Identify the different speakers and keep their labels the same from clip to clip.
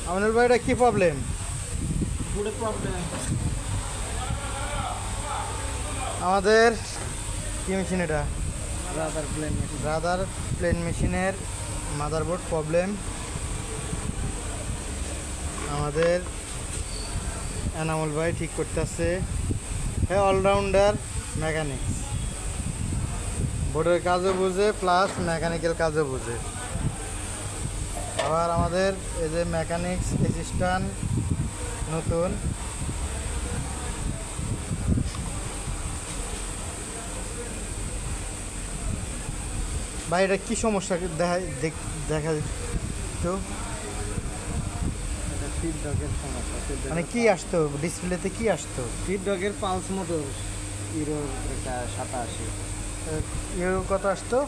Speaker 1: আমাদের ভাইটা কি প্রবলেম? আমাদের কি মেশিন এটা? রাদার প্লেন মেশিনের মাদারবোর্ড প্রবলেম। আমাদের এনামুল ভাই ঠিক করতেছে। হ্যাঁ, অলরাউন্ডার মেকানিক্স, বোর্ডের কাজও বুঝে প্লাস মেকানিক্যাল কাজও বুঝে। আবার আমাদের এই যে মেকানিক্স অ্যাসিস্ট্যান্ট নতুন, ভাই এটা কী সমস্যা দেখা তো
Speaker 2: ফিডব্যাকের সমস্যা।
Speaker 1: মানে কি আসতো ডিসপ্লেতে, কি আসতো?
Speaker 2: ফিডব্যাকের পালস মোটর ইউরো 87।
Speaker 1: ইউরো কত আসতো?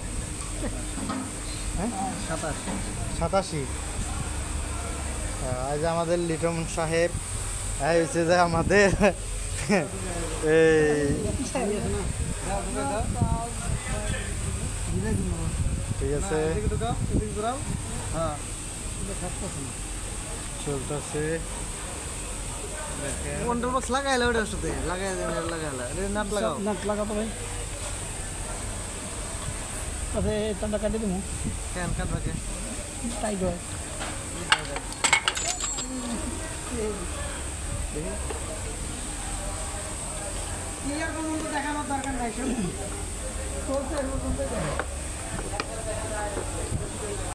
Speaker 1: হ্যাঁ, 87। আজ আমাদের লিটন সাহেব হচ্ছে যে আমাদের এই ঠিক আছে, চলতেছে।
Speaker 2: কন্ট্রোল বক্স লাগাইলে ওটার সাথে নাট লাগাতো ভাই। আচ্ছা টানটা কাটি দেবো কেন কাটবাকে টাইট হয়। দেখানোর দরকার নাই, চলছে।